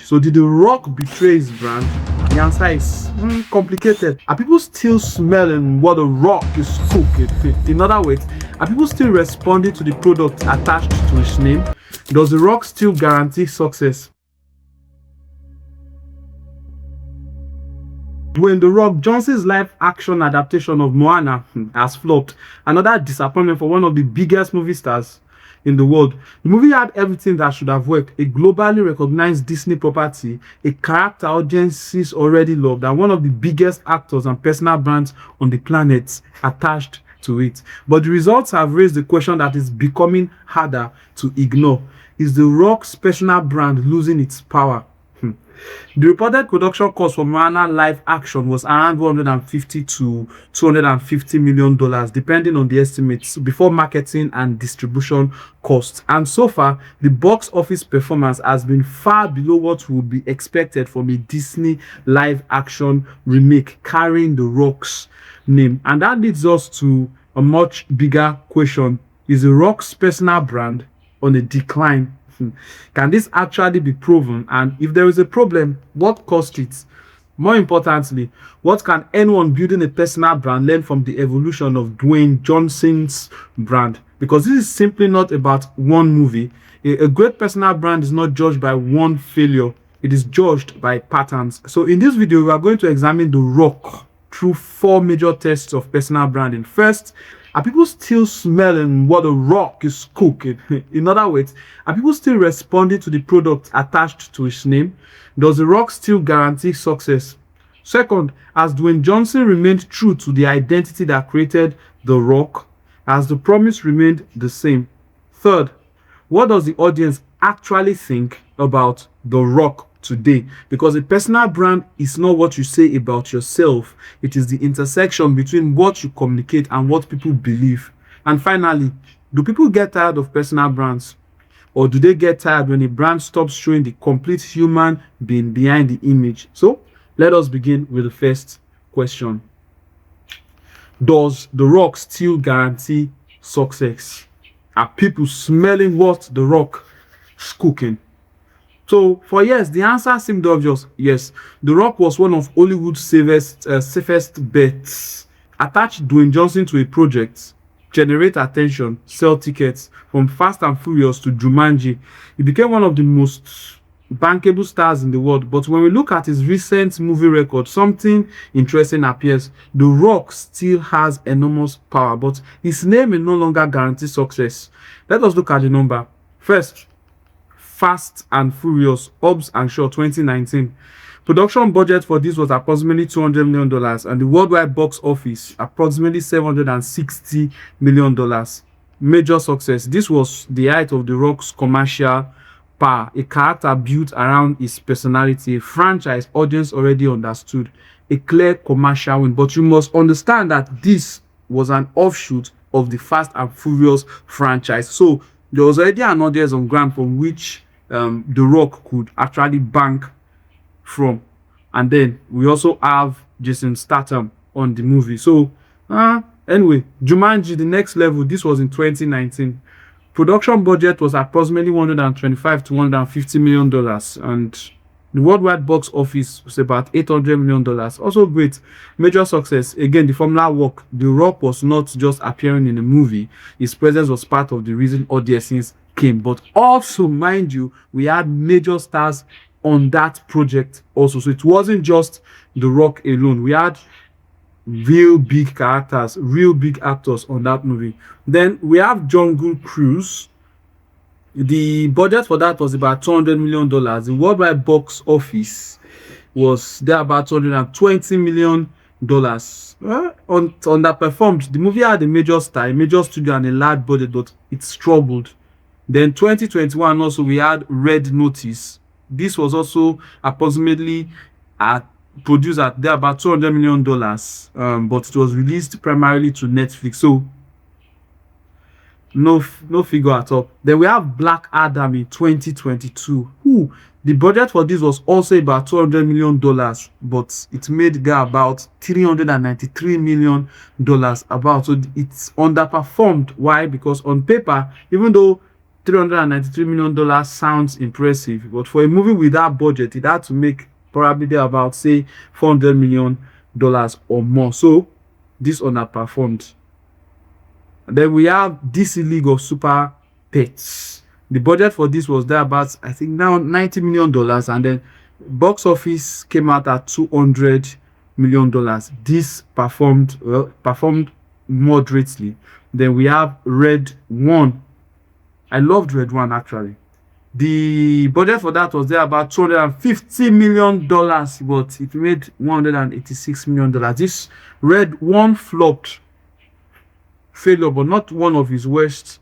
So did The Rock betray his brand? The answer is complicated. Are people still smelling what The Rock is cooking? In other words, are people still responding to the product attached to his name? Does The Rock still guarantee success? When The Rock Johnson's live action adaptation of Moana has flopped, another disappointment for one of the biggest movie stars in the world. The movie had everything that should have worked: a globally recognized Disney property, a character audiences already loved, and one of the biggest actors and personal brands on the planet attached to it. But the results have raised the question that is becoming harder to ignore. Is The Rock's personal brand losing its power? The reported production cost for Moana live action was around $150 to $250 million, depending on the estimates, before marketing and distribution costs. And so far, the box office performance has been far below what would be expected from a Disney live action remake carrying The Rock's name. And that leads us to a much bigger question: is The Rock's personal brand on a decline? Can this actually be proven? And if there is a problem, what caused it? More importantly, what can anyone building a personal brand learn from the evolution of Dwayne Johnson's brand? Because this is simply not about one movie. A great personal brand is not judged by one failure. It is judged by patterns. So in this video, we are going to examine The Rock through 4 major tests of personal branding. First, are people still smelling what The Rock is cooking? In other words, are people still responding to the product attached to his name? Does The Rock still guarantee success? Second, has Dwayne Johnson remained true to the identity that created The Rock? Has the promise remained the same? Third, what does the audience actually think about The Rock today? Because a personal brand is not what you say about yourself. It is the intersection between what you communicate and what people believe. And finally, do people get tired of personal brands? Or do they get tired when a brand stops showing the complete human being behind the image? So let us begin with the first question. Does The Rock still guarantee success? Are people smelling what The Rock is cooking? So for years, the answer seemed obvious. Yes, The Rock was one of Hollywood's safest bets. Attach Dwayne Johnson to a project, generate attention, sell tickets. From Fast and Furious to Jumanji, he became one of the most bankable stars in the world. But when we look at his recent movie record, something interesting appears. The Rock still has enormous power, but his name may no longer guarantee success. Let us look at the number. First, Fast and Furious, Hobbs and Shaw 2019. Production budget for this was approximately $200 million, and the worldwide box office approximately $760 million. Major success. This was the height of The Rock's commercial power, a character built around his personality, a franchise audience already understood, a clear commercial win. But you must understand that this was an offshoot of the Fast and Furious franchise. So there was already an audience on ground from which The Rock could actually bank from. And then we also have Jason Statham on the movie. So anyway, Jumanji, the next level. This was in 2019. Production budget was approximately $125 to $150 million, and the worldwide box office was about $800 million. Also great. Major success. Again, the formula worked. The Rock was not just appearing in the movie. His presence was part of the reason audiences came. But also, mind you, we had major stars on that project also. So it wasn't just The Rock alone. We had real big characters, real big actors on that movie. Then we have Jungle Cruise. The budget for that was about $200 million. The worldwide box office was there about $220 million. Underperformed. The movie had a major star, a major studio, and a large budget, but it struggled. Then 2021 also we had Red Notice. This was also approximately produced at there about $200 million, but it was released primarily to Netflix. So no figure at all. Then we have Black Adam in 2022. The budget for this was also about $200 million, but it made there about $393 million about. So it's underperformed. Why? Because on paper, even though $393 million sounds impressive, but for a movie with that budget, it had to make probably there about say $400 million or more. So this underperformed. Then we have DC League of Super Pets. The budget for this was there about I think now $90 million, and then box office came out at $200 million. This performed moderately. Then we have Red One. I loved Red One actually. The budget for that was there about $250 million, but it made $186 million. This Red One flopped, failure, but not one of his worst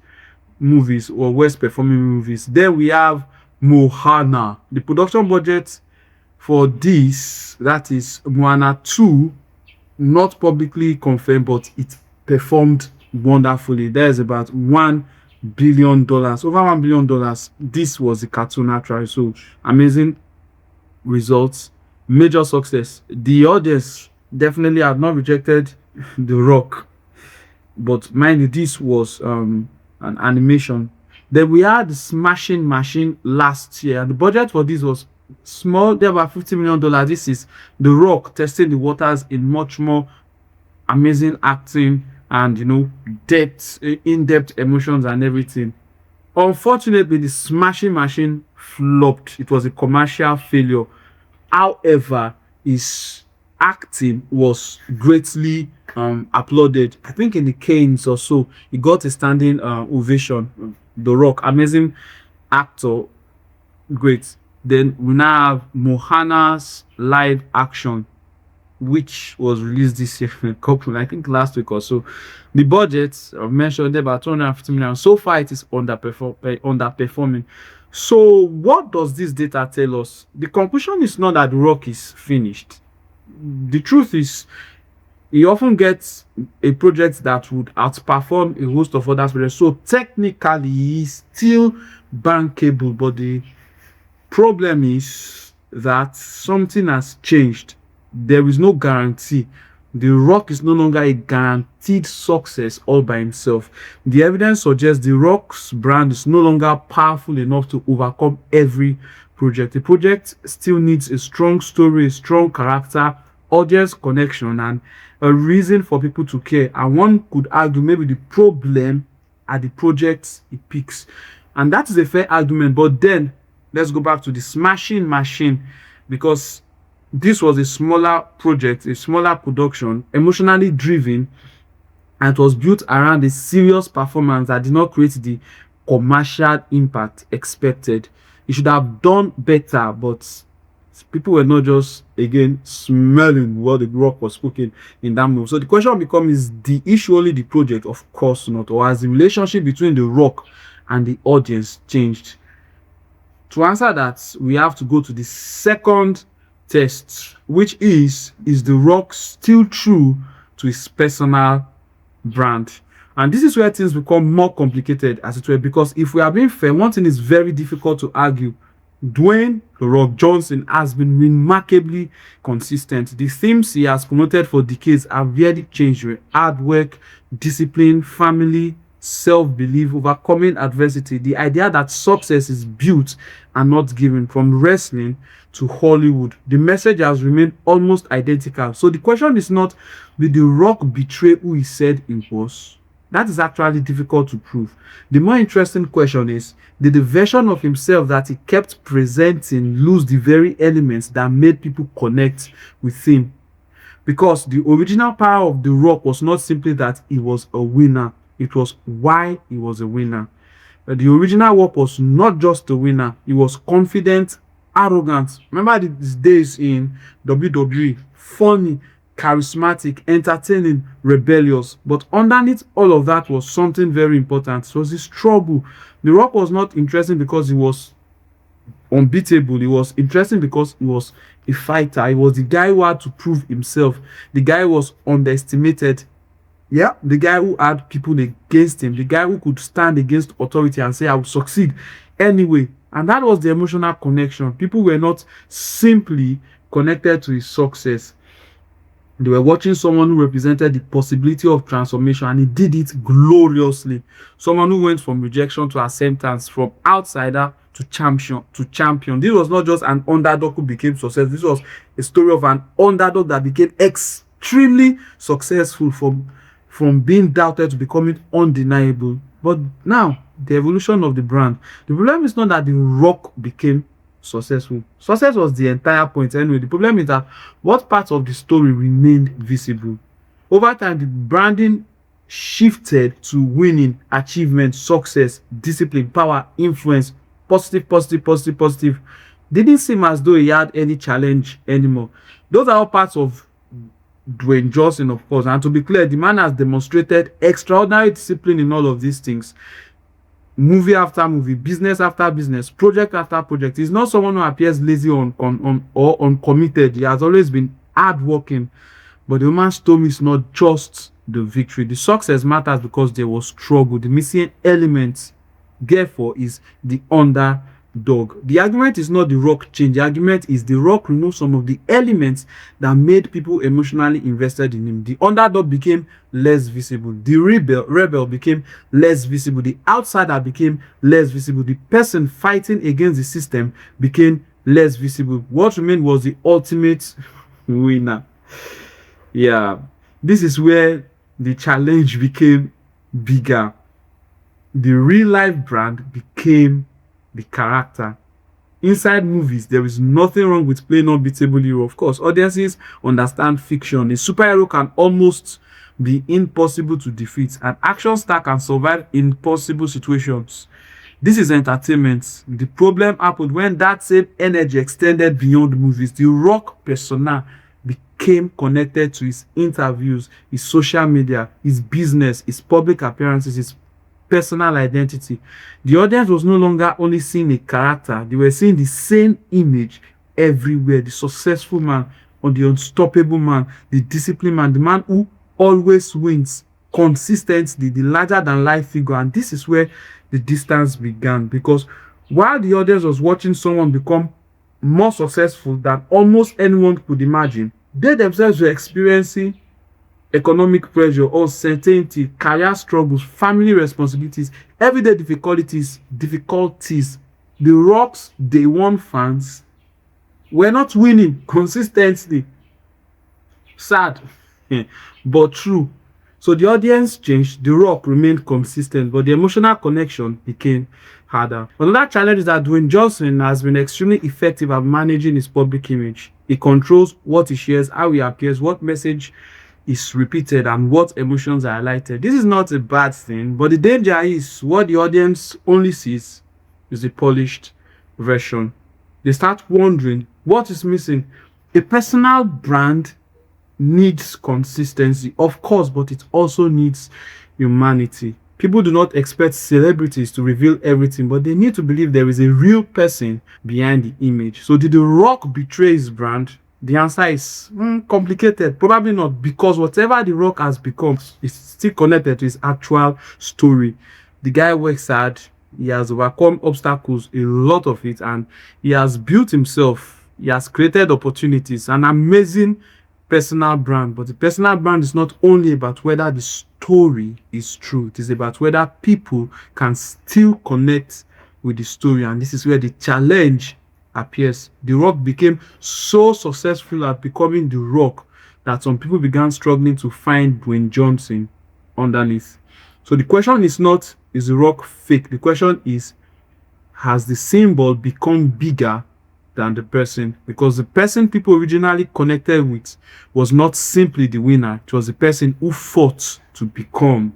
movies or worst performing movies. Then we have Moana. The production budget for this, that is Moana 2, not publicly confirmed, but it performed wonderfully. There's about $1 billion, over $1 billion. This was a cartoon actually, so amazing results, major success. The audience definitely had not rejected The Rock, but mind you, this was an animation. Then we had the Smashing Machine last year. The budget for this was small, there about $50 million. This is The Rock testing the waters in much more amazing acting and in-depth emotions and everything. Unfortunately, the Smashing Machine flopped. It was a commercial failure. However, his acting was greatly applauded. I think in the Canes or so, he got a standing ovation. The Rock, amazing actor, great. Then we now have Moana's live action, which was released this year, I think last week or so. The budget I've mentioned about $250 million. So far, it is underperforming. So, what does this data tell us? The conclusion is not that The Rock is finished. The truth is, he often gets a project that would outperform a host of other projects. So, technically, he is still bankable, but the problem is that something has changed. There is no guarantee. The Rock is no longer a guaranteed success all by himself. The evidence suggests The Rock's brand is no longer powerful enough to overcome every project. The project still needs a strong story, a strong character, audience connection, and a reason for people to care. And one could argue maybe the problem are the projects it picks. And that is a fair argument. But then, let's go back to the Smashing Machine, because this was a smaller project, a smaller production, emotionally driven, and it was built around a serious performance that did not create the commercial impact expected. It should have done better, but people were not just, again, smelling what The Rock was cooking in that movie. So the question becomes, is the issue only the project? Of course not. Or has the relationship between The Rock and the audience changed? To answer that, we have to go to the second test, which is The Rock still true to his personal brand? And this is where things become more complicated, as it were, because if we are being fair, one thing is very difficult to argue. Dwayne "The Rock" Johnson has been remarkably consistent. The themes he has promoted for decades have really changed: hard work, discipline, family, self-belief, overcoming adversity. The idea that success is built and not given. From wrestling to Hollywood, the message has remained almost identical. So the question is not, did The Rock betray who he said he was? That is actually difficult to prove. The more interesting question is, did the version of himself that he kept presenting lose the very elements that made people connect with him? Because the original power of The Rock was not simply that he was a winner, it was why he was a winner. The original work was not just a winner, he was confident, arrogant. Remember these days in WWE, funny, charismatic, entertaining, rebellious. But underneath all of that was something very important. It was his trouble. The Rock was not interesting because he was unbeatable. He was interesting because he was a fighter. He was the guy who had to prove himself. The guy who was underestimated. Yeah, the guy who had people against him. The guy who could stand against authority and say, I will succeed anyway. And that was the emotional connection. People were not simply connected to his success. They were watching someone who represented the possibility of transformation, and he did it gloriously. Someone who went from rejection to acceptance, from outsider to champion. This was not just an underdog who became successful. This was a story of an underdog that became extremely successful, from being doubted to becoming undeniable. But now, the evolution of the brand. The problem is not that The Rock became successful. Success was the entire point anyway. The problem is that what part of the story remained visible. Over time, the branding shifted to winning, achievement, success, discipline, power, influence, positive. Didn't seem as though he had any challenge anymore. Those are all parts of Dwayne Johnson, of course. And to be clear, the man has demonstrated extraordinary discipline in all of these things. Movie after movie, business after business, project after project. He's not someone who appears lazy or uncommitted. He has always been hardworking. But the woman's story is not just the victory. The success matters because there was struggle. The missing element, therefore, is the underdog. The argument is not The Rock change. The argument is The Rock removed some of the elements that made people emotionally invested in him. The underdog became less visible. The rebel became less visible. The outsider became less visible. The person fighting against the system became less visible. What remained was the ultimate winner. Yeah, this is where the challenge became bigger. The real life brand became the character. Inside movies, there is nothing wrong with playing unbeatable hero. Of course, audiences understand fiction. A superhero can almost be impossible to defeat. An action star can survive impossible situations. This is entertainment. The problem happened when that same energy extended beyond movies. The Rock persona became connected to his interviews, his social media, his business, his public appearances, his personal identity. The audience was no longer only seeing a character, they were seeing the same image everywhere. The successful man, or the unstoppable man, the disciplined man, the man who always wins consistently, the larger than life figure. And this is where the distance began, because while the audience was watching someone become more successful than almost anyone could imagine, they themselves were experiencing economic pressure, uncertainty, career struggles, family responsibilities, everyday difficulties. The Rock's day one fans were not winning consistently. Sad, but true. So the audience changed, The Rock remained consistent, but the emotional connection became harder. Another challenge is that Dwayne Johnson has been extremely effective at managing his public image. He controls what he shares, how he appears, what message is repeated, and what emotions are highlighted. This is not a bad thing, but the danger is what the audience only sees is a polished version. They start wondering what is missing. A personal brand needs consistency, of course, but it also needs humanity. People do not expect celebrities to reveal everything, but they need to believe there is a real person behind the image. So did The Rock betray his brand? The answer is complicated. Probably not, because whatever The Rock has become is still connected to his actual story. The guy works hard. He has overcome obstacles, a lot of it, and he has built himself. He has created opportunities, an amazing personal brand. But the personal brand is not only about whether the story is true. It is about whether people can still connect with the story. And this is where the challenge appears. The Rock became so successful at becoming The Rock that some people began struggling to find Dwayne Johnson underneath. So the question is not, is The Rock fake? The question is, has the symbol become bigger than the person? Because the person people originally connected with was not simply the winner. It was the person who fought to become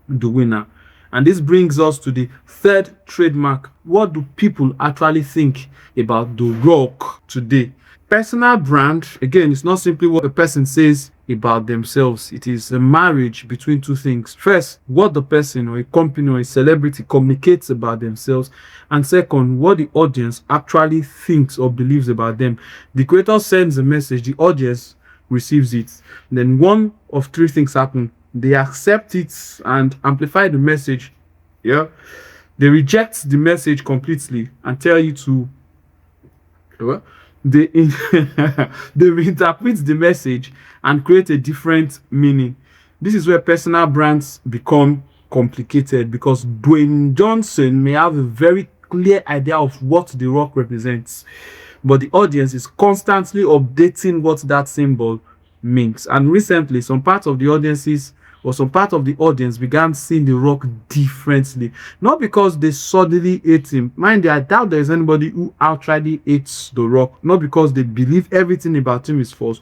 the winner. And this brings us to the third trademark. What do people actually think about The Rock today? Personal brand, again, it's not simply what a person says about themselves. It is a marriage between two things. First, what the person or a company or a celebrity communicates about themselves. And second, what the audience actually thinks or believes about them. The creator sends a message, the audience receives it. Then one of three things happen. They accept it and amplify the message. Yeah. They reject the message completely and tell you to they they reinterpret the message and create a different meaning. This is where personal brands become complicated, because Dwayne Johnson may have a very clear idea of what the rock represents, but the audience is constantly updating what that symbol means. And recently, some part of the audience began seeing the rock differently. Not because they suddenly hate him. Mind you, I doubt there is anybody who outrightly hates the rock. Not because they believe everything about him is false,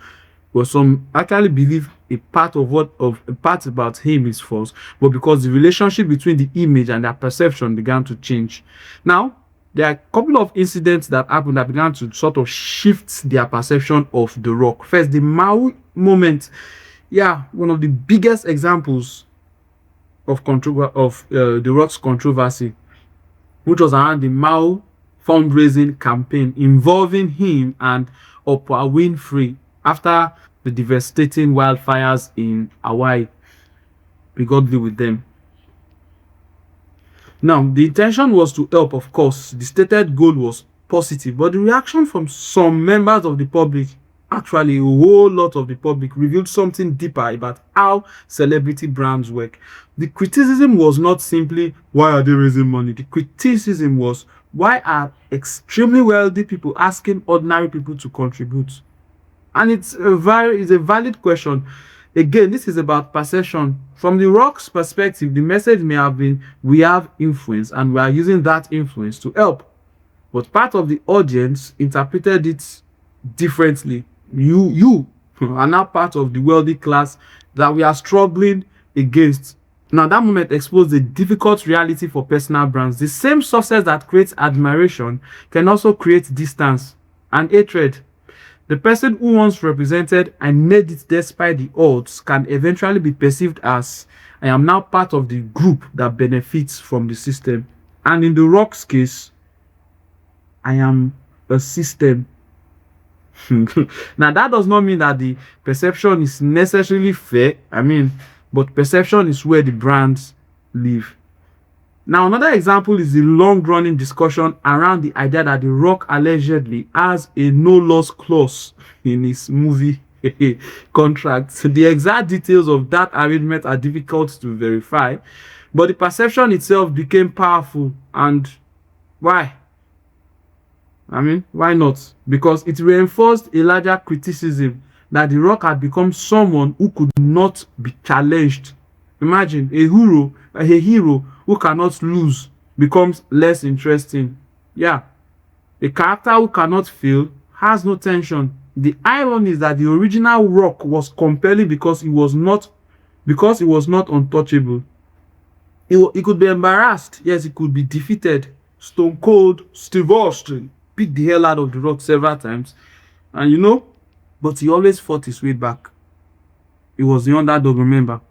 but some actually believe a part about him is false, but because the relationship between the image and their perception began to change. Now, there are a couple of incidents that happened that began to sort of shift their perception of the rock. First, the Maui moment. Yeah, one of the biggest examples of the rock's controversy, which was around the Mao fundraising campaign involving him and Oprah Winfrey after the devastating wildfires in Hawaii. We got to deal with them. Now, the intention was to help, of course. The stated goal was positive, but the reaction from some members of the public, actually a whole lot of the public, revealed something deeper about how celebrity brands work. The criticism was not simply, why are they raising money? The criticism was, why are extremely wealthy people asking ordinary people to contribute? And it's a valid question. Again, this is about perception. From the rock's perspective, the message may have been, we have influence and we are using that influence to help. But part of the audience interpreted it differently. You are now part of the wealthy class that we are struggling against. Now, that moment exposed the difficult reality for personal brands. The same success that creates admiration can also create distance and hatred. The person who once represented and made it despite the odds can eventually be perceived as, I am now part of the group that benefits from the system. And in the rock's case, I am a system. Now, that does not mean that the perception is necessarily fair. But perception is where the brands live. Now, another example is the long-running discussion around the idea that The Rock allegedly has a no-loss clause in his movie contract. The exact details of that arrangement are difficult to verify, but the perception itself became powerful. And why? Why not? Because it reinforced a larger criticism that The Rock had become someone who could not be challenged. Imagine a hero who cannot lose becomes less interesting. Yeah. A character who cannot fail has no tension. The irony is that the original Rock was compelling because he was not untouchable. He could be embarrassed. Yes, he could be defeated. Stone Cold Steve Austin beat the hell out of The Rock several times. And but he always fought his way back. He was the underdog, remember.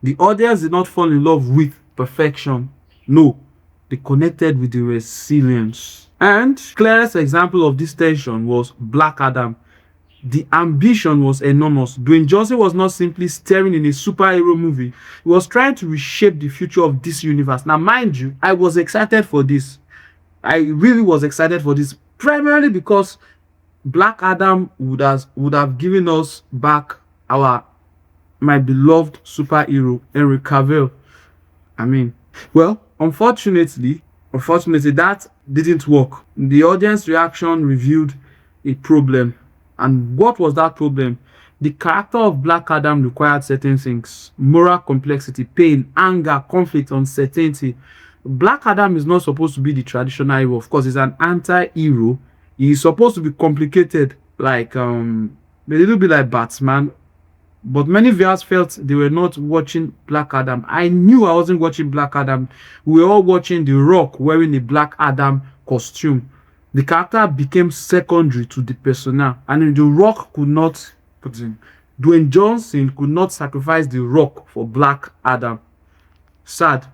The audience did not fall in love with perfection. No, they connected with the resilience. And clearest example of this tension was Black Adam. The ambition was enormous. Dwayne Johnson was not simply starring in a superhero movie. He was trying to reshape the future of this universe. Now, mind you, I was excited for this. I really was excited for this, primarily because Black Adam would have given us back my beloved superhero, Henry Cavill. Well, unfortunately, that didn't work. The audience reaction revealed a problem. And what was that problem? The character of Black Adam required certain things: moral complexity, pain, anger, conflict, uncertainty. Black Adam is not supposed to be the traditional hero. Of course, he's an anti-hero. He's supposed to be complicated, like a little bit like Batman. But many viewers felt they were not watching Black Adam. I knew I wasn't watching Black Adam. We were all watching The Rock wearing a Black Adam costume. The character became secondary to the persona, and The Rock could not put in. Dwayne Johnson could not sacrifice The Rock for Black Adam. Sad.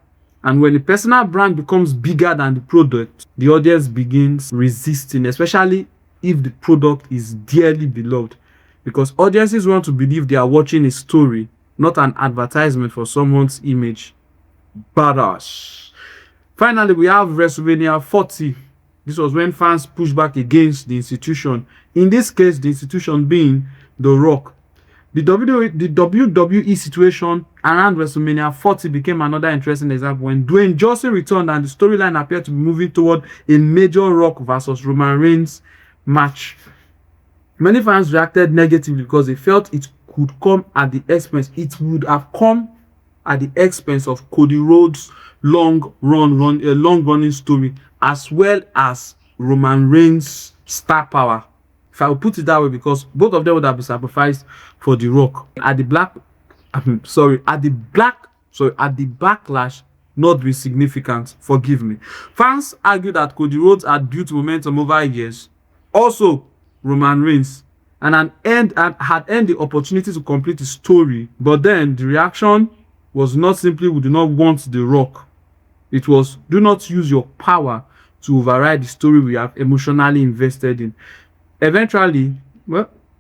And when the personal brand becomes bigger than the product, the audience begins resisting, especially if the product is dearly beloved. Because audiences want to believe they are watching a story, not an advertisement for someone's image. Badass. Finally, we have WrestleMania 40. This was when fans pushed back against the institution. In this case, the institution being The Rock. The WWE situation around WrestleMania 40 became another interesting example when Dwayne Johnson returned and the storyline appeared to be moving toward a major Rock versus Roman Reigns match. Many fans reacted negatively because they felt it could come at the expense. It would have come at the expense of Cody Rhodes' long running story, as well as Roman Reigns' star power. If I would put it that way, because both of them would have been sacrificed for The Rock. At the backlash not be significant. Forgive me. Fans argue that Cody Rhodes had built momentum over years. Also, Roman Reigns had earned the opportunity to complete the story, but then the reaction was not simply "we do not want The Rock." It was "do not use your power to override the story we have emotionally invested in." Eventually,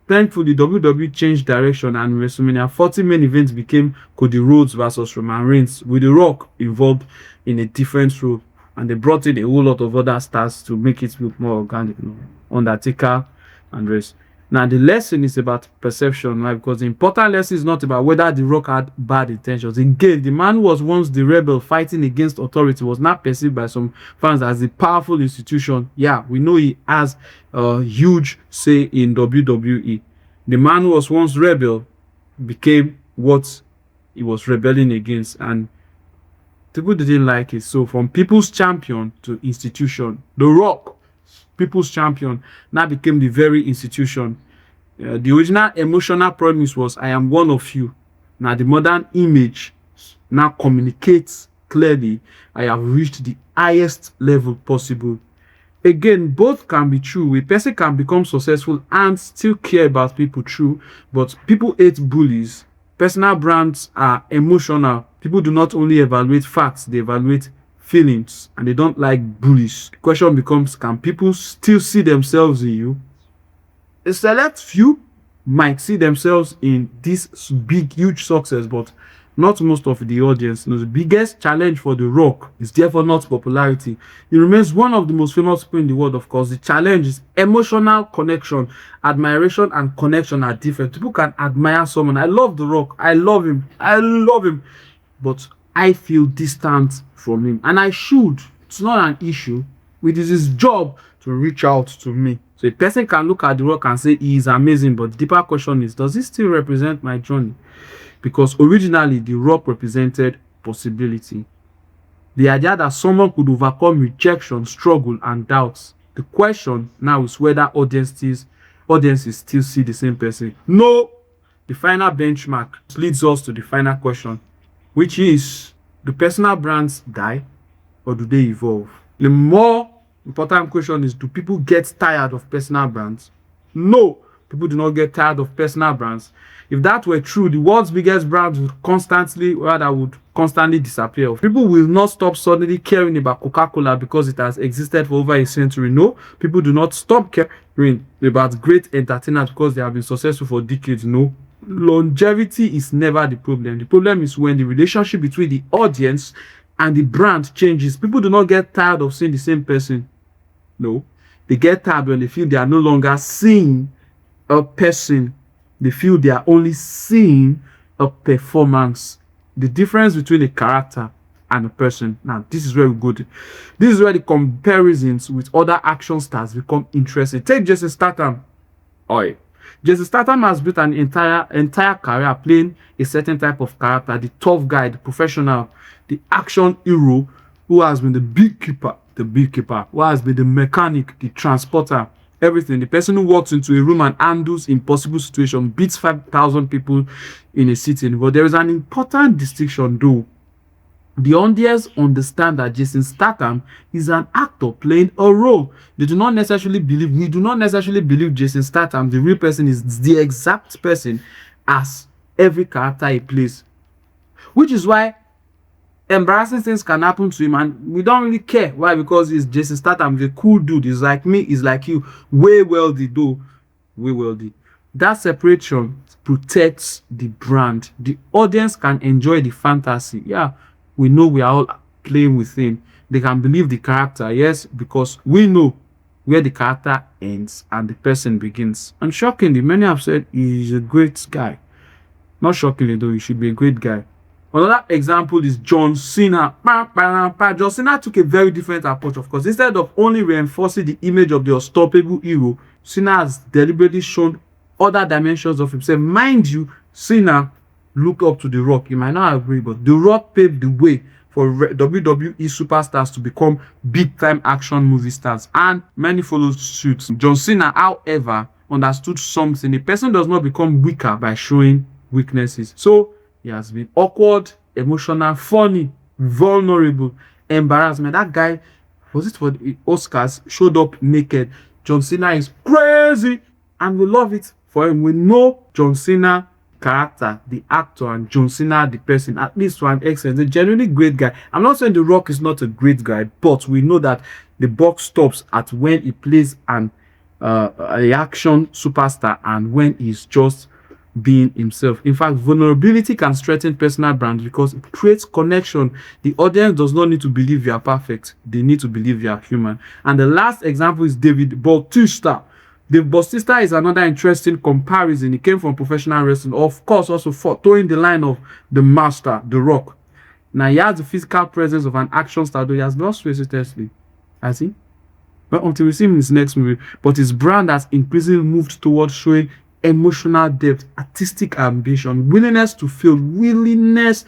thankfully, WWE changed direction and WrestleMania 40 main event became Cody Rhodes versus Roman Reigns, with The Rock involved in a different role, and they brought in a whole lot of other stars to make it look more organic. Undertaker and rest. Now, the lesson is about perception, right? Because the important lesson is not about whether The Rock had bad intentions. Again, the man who was once the rebel fighting against authority was not perceived by some fans as a powerful institution. Yeah, we know he has a huge say in WWE. The man who was once rebel became what he was rebelling against, and people didn't like it. So from people's champion to institution, The Rock, people's champion, now became the very institution. The original emotional promise was "I am one of you." Now the modern image now communicates clearly "I have reached the highest level possible." Again, both can be true. A person can become successful and still care about people, true, but people hate bullies. Personal brands are emotional. People do not only evaluate facts, they evaluate feelings, and they don't like bullies. The question becomes, can people still see themselves in you? A select few might see themselves in this big, huge success, but not most of the audience. The biggest challenge for The Rock is therefore not popularity. He remains one of the most famous people in the world, of course. The challenge is emotional connection. Admiration and connection are different. People can admire someone. I love The Rock. I love him. But I feel distant from him, and I should. It's not an issue. It is his job to reach out to me. So a person can look at The Rock and say he is amazing, but the deeper question is, does he still represent my journey? Because originally The Rock represented possibility. The idea that someone could overcome rejection, struggle, and doubts. The question now is whether audiences still see the same person. No. The final benchmark leads us to the final question, which is, do personal brands die or do they evolve? The more important question is, do people get tired of personal brands? No, people do not get tired of personal brands. If that were true, the world's biggest brands would constantly disappear. People will not stop suddenly caring about Coca-Cola because it has existed for over a century. No, people do not stop caring about great entertainers because they have been successful for decades. No, longevity is never the problem. The problem is when the relationship between the audience and the brand changes. People do not get tired of seeing the same person. No, they get tired when they feel they are no longer seeing a person. They feel they are only seeing a performance. The difference between a character and a person. Now, this is where we go to. This is where the comparisons with other action stars become interesting. Take Jason Statham. Jason Statham has built an entire career playing a certain type of character, the tough guy, the professional, the action hero who has been the beekeeper, who has been the mechanic, the transporter, everything. The person who walks into a room and handles impossible situation, beats 5,000 people in a sitting. But there is an important distinction though. The audience understand that Jason Statham is an actor playing a role. We do not necessarily believe Jason Statham, the real person, is the exact person as every character he plays. Which is why embarrassing things can happen to him and we don't really care. Why? Because he's Jason Statham, he's a cool dude. He's like me, he's like you. Way wealthy though. Way wealthy. That separation protects the brand. The audience can enjoy the fantasy. Yeah, we know we are all playing with him, They can believe the character, yes, because we know where the character ends and the person begins. And shockingly, many have said he's a great guy. Not shockingly, though, he should be a great guy. Another example is John Cena. John Cena took a very different approach, of course. Instead of only reinforcing the image of the unstoppable hero, Cena has deliberately shown other dimensions of himself. Mind you, Cena looked up to The Rock. You might not agree, but The Rock paved the way for WWE superstars to become big-time action movie stars, and many followed suit. John Cena, however, understood something. A person does not become weaker by showing weaknesses. So he has been awkward, emotional, funny, vulnerable, embarrassment. That guy, was it for the Oscars, showed up naked. John Cena is crazy, and we love it for him. We know John Cena character, the actor, and John Cena the person, at least to an extent, a genuinely great guy. I'm not saying The Rock is not a great guy, but we know that the buck stops at when he plays an action superstar and when he's just being himself. In fact, vulnerability can strengthen personal brands because it creates connection. The audience does not need to believe you are perfect, they need to believe you are human. And the last example is David Bautista. Dave Bautista is another interesting comparison. He came from professional wrestling, of course, also fought, towing the line of the master, The Rock. Now, he has the physical presence of an action star, though he has lost weight seriously. Has he? Well, until we see him in his next movie. But his brand has increasingly moved towards showing emotional depth, artistic ambition, willingness to fail, willingness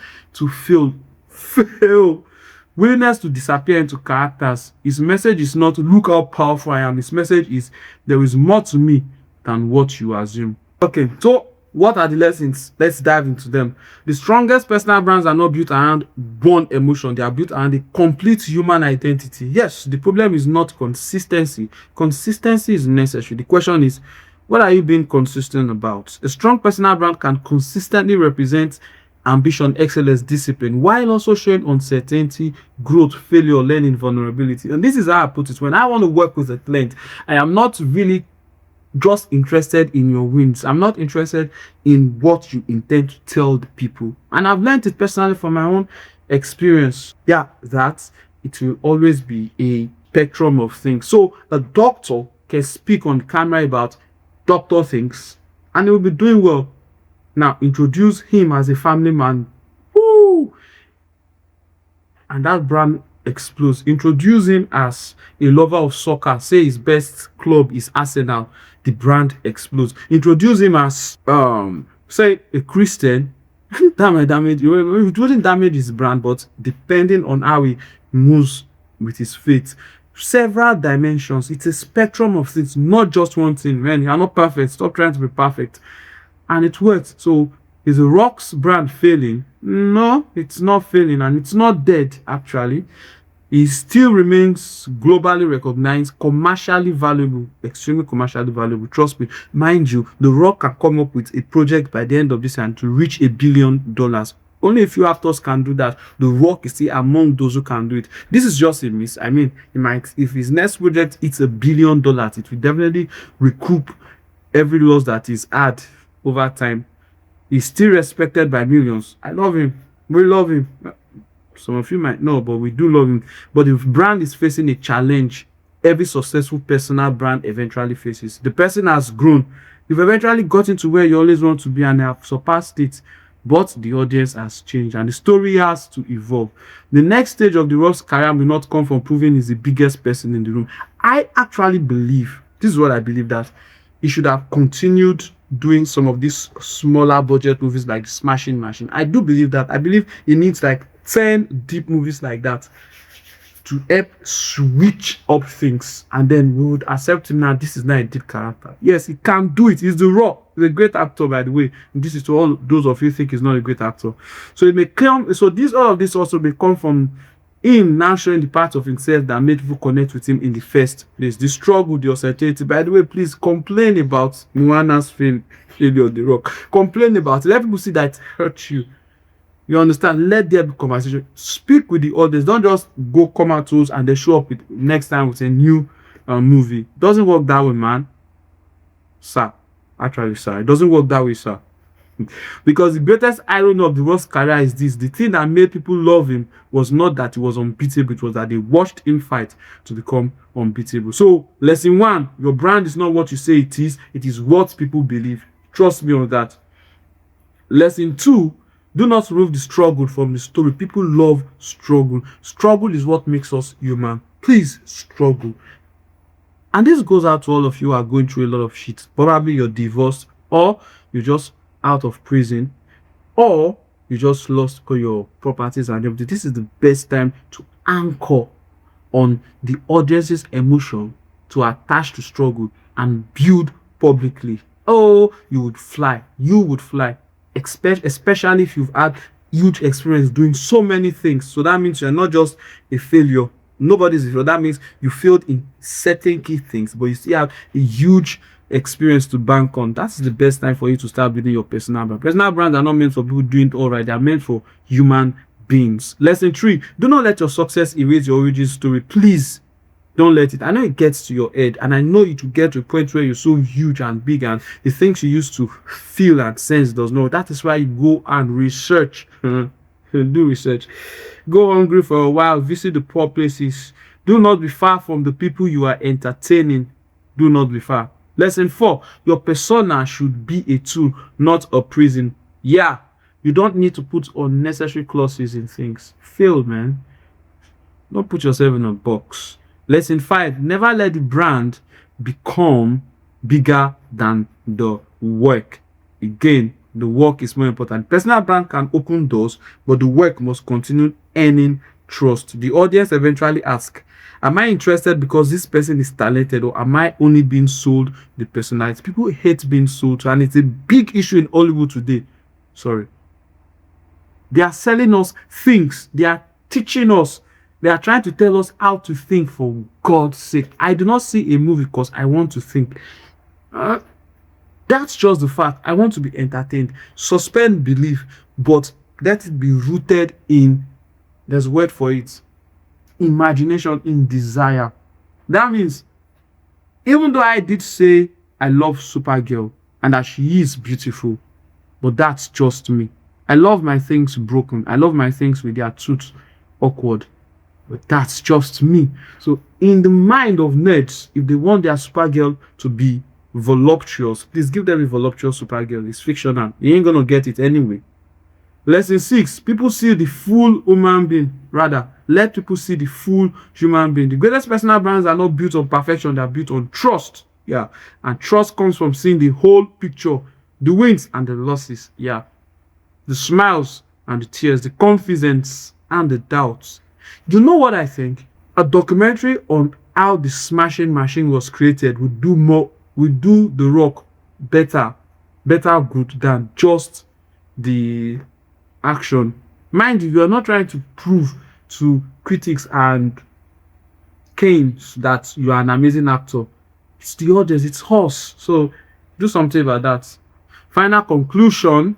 to disappear into characters. His message is not look how powerful I am. His message is there is more to me than what you assume. Okay, so what are the lessons? Let's dive into them. The strongest personal brands are not built around one emotion. They are built around a complete human identity. Yes, the problem is not consistency. Consistency is necessary. The question is, what are you being consistent about? A strong personal brand can consistently represent ambition, excellence, discipline, while also showing uncertainty, growth, failure, learning, vulnerability. And this is how I put it. When I want to work with a client, I am not really just interested in your wins. I'm not interested in what you intend to tell the people. And I've learned it personally from my own experience. Yeah, that it will always be a spectrum of things. So the doctor can speak on camera about doctor things and he will be doing well. Now, introduce him as a family man. Woo! And that brand explodes. Introduce him as a lover of soccer. Say his best club is Arsenal. The brand explodes. Introduce him as, say, a Christian. That might damage. It wouldn't damage his brand, but depending on how he moves with his faith. Several dimensions. It's a spectrum of things, not just one thing. Man, you are not perfect. Stop trying to be perfect. And it works. So is the Rock's brand failing? No, it's not failing, and it's not dead. Actually, it still remains globally recognized, commercially valuable, extremely commercially valuable. Trust me. Mind you, The Rock can come up with a project by the end of this year to reach $1 billion. Only a few actors can do that. The Rock is still among those who can do it. This is just a miss. I mean, he might, if his next project hits $1 billion, it will definitely recoup every loss that is had over time. He's still respected by millions. I love him. We love him. Some of you might know, but we do love him. But if brand is facing a challenge, every successful personal brand eventually faces. The person has grown. You've eventually gotten to where you always want to be and have surpassed it. But the audience has changed and the story has to evolve. The next stage of The Rock's career will not come from proving he's the biggest person in the room. I actually believe, this is what I believe, that he should have continued doing some of these smaller budget movies like Smashing Machine. I do believe that. I believe he needs like 10 deep movies like that to help switch up things, and then we would accept him. Now this is not a deep character. Yes, he can do it. He's The Rock. He's a great actor, by the way. This is to all those of you think he's not a great actor. So it may come. So all of this also may come from him now showing the part of himself that made people connect with him in the first place. The struggle, the uncertainty. By the way, please complain about Moana's failure, The Rock. Complain about it. Let people see that it hurt you. You understand? Let there be conversation. Speak with the audience. Don't just go come out to us and they show up with next time with a new movie. Doesn't work that way, man. Sir. Actually, sir. It doesn't work that way, sir. Because the greatest irony of the Rock's career is this: the thing that made people love him was not that he was unbeatable, it was that they watched him fight to become unbeatable. So, lesson one: your brand is not what you say it is what people believe. Trust me on that. Lesson two: do not remove the struggle from the story. People love struggle. Struggle is what makes us human. Please struggle. And this goes out to all of you who are going through a lot of shit. Probably you're divorced, or you're just out of prison, or you just lost all your properties and everything. This is the best time to anchor on the audience's emotion, to attach to struggle and build publicly. Oh, you would fly. You would fly. Especially if you've had huge experience doing so many things. So that means you're not just a failure. Nobody's a failure. That means you failed in certain key things, but you still have a huge experience to bank on. That's the best time for you to start building your personal brand. Personal brands are not meant for people doing it all right. They are meant for human beings. Lesson three: do not let your success erase your origin story. Please don't let it. I know it gets to your head, and I know it will get to a point where you're so huge and big, and the things you used to feel and sense does not. That is why you go and research. Do research. Go hungry for a while. Visit the poor places. Do not be far from the people you are entertaining. Do not be far. Lesson four: your persona should be a tool, not a prison. Yeah, you don't need to put unnecessary clauses in things. Fail, man. Don't put yourself in a box. Lesson five: never let the brand become bigger than the work. Again, the work is more important. Personal brand can open doors, but the work must continue earning trust. The audience eventually ask, am I interested because this person is talented, or am I only being sold the personality? People hate being sold to, and it's a big issue in Hollywood today. Sorry. They are selling us things. They are teaching us. They are trying to tell us how to think, for God's sake. I do not see a movie because I want to think. That's just the fact. I want to be entertained. Suspend belief, but let it be rooted in, there's a word for it, imagination, in desire. That means, even though I did say I love Supergirl and that she is beautiful, but that's just me. I love my things broken. I love my things with their tooth awkward. But that's just me. So in the mind of nerds, if they want their Supergirl to be voluptuous, please give them a voluptuous Supergirl. It's fictional. You ain't gonna get it anyway. Lesson six: people see the full human being. Rather, let people see the full human being. The greatest personal brands are not built on perfection. They are built on trust. Yeah. And trust comes from seeing the whole picture. The wins and the losses. Yeah. The smiles and the tears. The confidence and the doubts. You know what I think? A documentary on how the smashing machine was created would do The Rock better good than just the action. Mind you, are not trying to prove to critics and Kanes that you are an amazing actor. It's the audience, it's us. So do something about that. Final conclusion,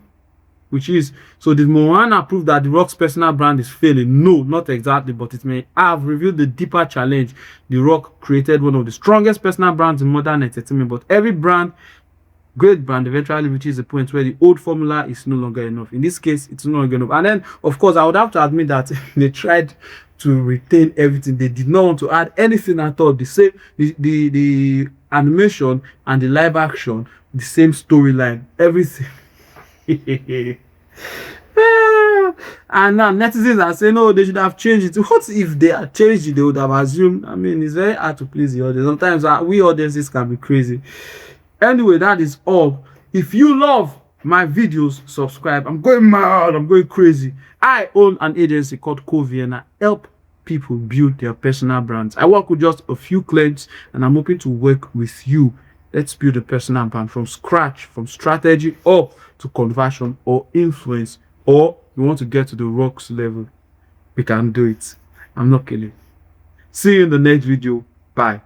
which is, so did Moana prove that The Rock's personal brand is failing? No, not exactly, but it may have revealed the deeper challenge. The Rock created one of the strongest personal brands in modern entertainment, but every great brand eventually reaches a point where the old formula is no longer enough. In this case, it's no longer enough. And then, of course, I would have to admit that they tried to retain everything. They did not want to add anything at all. The animation and the live action, the same storyline, everything. And now netizens are saying, no, they should have changed it. What if they had changed it? They would have assumed. I mean, it's very hard to please the audience. Sometimes we audiences can be crazy. Anyway, that is all. If you love my videos, subscribe. I'm going mad. I'm going crazy. I own an agency called Covy, and I help people build their personal brands. I work with just a few clients, and I'm hoping to work with you. Let's build a personal brand from scratch, from strategy up to conversion or influence, or you want to get to the Rock's level. We can do it. I'm not kidding. See you in the next video. Bye.